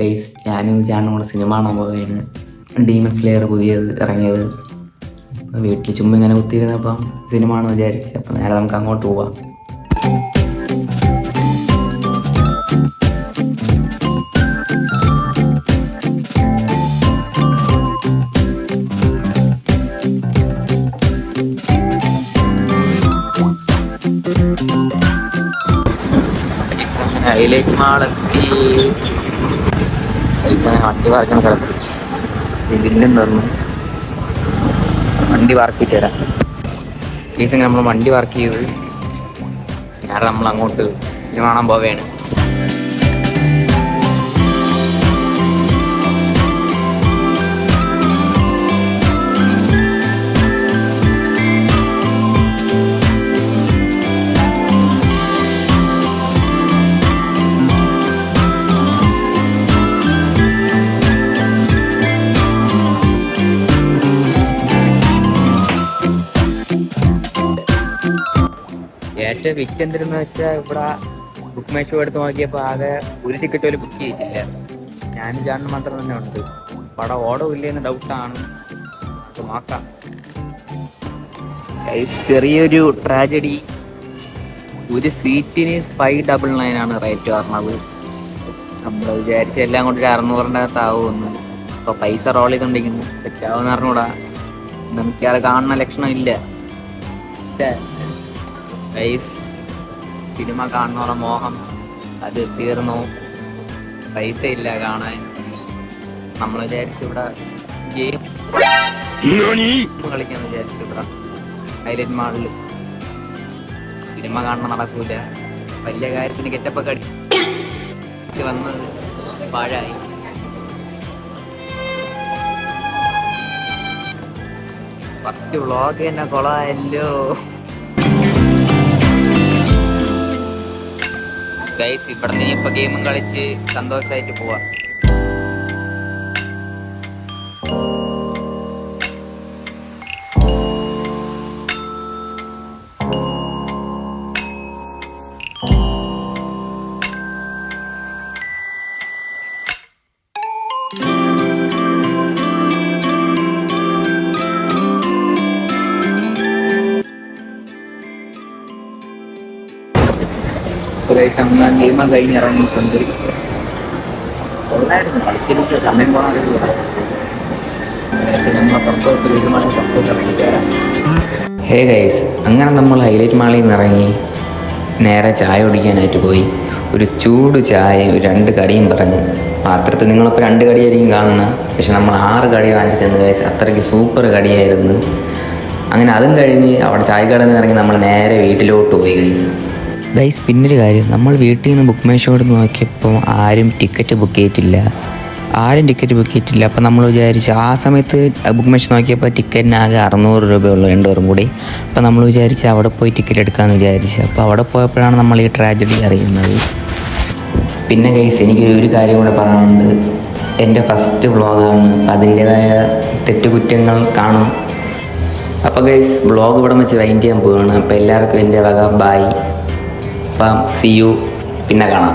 Guys ഞാനും ചേട്ടനും കൂടെ സിനിമ കാണാൻ പോവുകയാണ്. ഡീമൺ സ്ലെയർ പുതിയത് ഇറങ്ങിയത്. അപ്പോൾ വീട്ടിൽ ചുമ്മാ ഇങ്ങനെ കുത്തിയിരുന്നപ്പം സിനിമ ആണെന്ന് വിചാരിച്ചു. അപ്പം നേരെ നമുക്ക് അങ്ങോട്ട് പോവാം. ഹൈലൈറ്റ് മാളെത്തി. വണ്ടി പാർക്കുന്ന സ്ഥലത്ത് ബില്ലും തന്നു. വണ്ടി പാർക്ക് ചെയ്ത് തരാം. പൈസ നമ്മൾ വണ്ടി പാർക്ക് ചെയ്ത് നേരെ നമ്മൾ അങ്ങോട്ട് സിനിമ കാണാൻ പോവുകയാണ്. ഏറ്റവും വിറ്റ് എന്തിരുന്ന് വെച്ചാൽ ഇവിടെ ബുക്ക് മൈ ഷോ എടുത്ത് നോക്കിയപ്പോൾ ആകെ ഒരു ടിക്കറ്റ് പോലും ബുക്ക് ചെയ്തിട്ടില്ല. ഞാനും ചേട്ടനും മാത്രം തന്നെ ഉണ്ട്. പടം ഓടവും ഇല്ലെന്ന് ഡൗട്ടാണ്. നോക്കാം. ചെറിയൊരു ട്രാജഡി. ഒരു സീറ്റിന് 599 റേറ്റ് പറഞ്ഞത്. നമ്മൾ വിചാരിച്ച എല്ലാം കൊണ്ട് 600 അകത്താവുമെന്ന്. അപ്പോൾ പൈസ റോൾ ചെയ്തുകൊണ്ടിരിക്കുന്നു. തെറ്റാവെന്ന് പറഞ്ഞുകൂടാ. നമുക്കത് കാണുന്ന ലക്ഷണം ഇല്ല. സിനിമ കാണുന്നവരുടെ മോഹം അത് തീർന്നു. പൈസ ഇല്ല കാണാൻ. നമ്മൾ വിചാരിച്ചു ഇവിടെ ഗെയിം കളിക്കാന്ന് വിചാരിച്ചു. ഇവിടെ ഹൈലൈറ്റ് മാളിൽ സിനിമ കാണണം നടക്കൂല. വലിയ കാര്യത്തിന് ഗെറ്റപ്പൊക്കെ അടിച്ച് വന്നത് പാഴായി. ഫസ്റ്റ് വ്ളോഗ് തന്നെ കൊളായല്ലോ. ഗൈസ് ഇവിടെ നിന്ന് ഇപ്പൊ ഗെയിമും കളിച്ച് സന്തോഷമായിട്ട് പോവാ. ഗെയിം കഴിഞ്ഞ് ഇറങ്ങിയിട്ടുണ്ട്. കൊള്ളായിരുന്നു. കളിച്ചിരിക്കുക സമയം പോകാൻ നമ്മളെ പുറത്തോട്ട് തീരുമാനം പുറത്തോട്ട് ഇറങ്ങിയിട്ട് വരാം. ഹേ ഗൈസ്, അങ്ങനെ നമ്മൾ ഹൈലൈറ്റ് മാളിൽ നിന്ന് ഇറങ്ങി നേരെ ചായ കുടിക്കാനായിട്ട് പോയി. ഒരു ചൂട് ചായ 2 കടിയും പറഞ്ഞ് പാത്രത്തിൽ. നിങ്ങളിപ്പോൾ 2 കടിയായിരിക്കും കാണുന്നത്, പക്ഷെ നമ്മൾ 6 കടി വാങ്ങിച്ച് തന്നു ഗൈസ്. അത്രയ്ക്ക് സൂപ്പർ കടിയായിരുന്നു. അങ്ങനെ അതും കഴിഞ്ഞ് അവിടെ ചായക്കടയിൽ നിന്ന് ഇറങ്ങി നമ്മൾ നേരെ വീട്ടിലോട്ട് പോയി ഗൈസ്. പിന്നൊരു കാര്യം, നമ്മൾ വീട്ടിൽ നിന്ന് ബുക്ക് മൈ ഷോ എടുത്ത് നോക്കിയപ്പോൾ ആരും ടിക്കറ്റ് ബുക്ക് ചെയ്തിട്ടില്ല. അപ്പോൾ നമ്മൾ വിചാരിച്ചു, ആ സമയത്ത് ബുക്ക് മൈ ഷോ നോക്കിയപ്പോൾ ടിക്കറ്റിന് ആകെ 600 രൂപയുള്ളൂ 2 പേരും കൂടി. അപ്പോൾ നമ്മൾ വിചാരിച്ച് അവിടെ പോയി ടിക്കറ്റ് എടുക്കാമെന്ന് വിചാരിച്ചു. അപ്പോൾ അവിടെ പോയപ്പോഴാണ് നമ്മൾ ഈ ട്രാജഡി അറിയുന്നത്. പിന്നെ ഗൈസ്, എനിക്കൊരു കാര്യം കൂടെ പറയാനുണ്ട്. എൻ്റെ ഫസ്റ്റ് വ്ളോഗാണ്. അപ്പോൾ അതിൻ്റേതായ തെറ്റുകുറ്റങ്ങൾ കാണും. അപ്പോൾ ഗൈസ്, വ്ളോഗ് ഇവിടെ വെച്ച് വൈൻഡ് ചെയ്യാൻ പോവുകയാണ്. അപ്പോൾ എല്ലാവർക്കും എൻ്റെ വക ബൈ. അപ്പം സി യു. പിന്നെ കാണാം.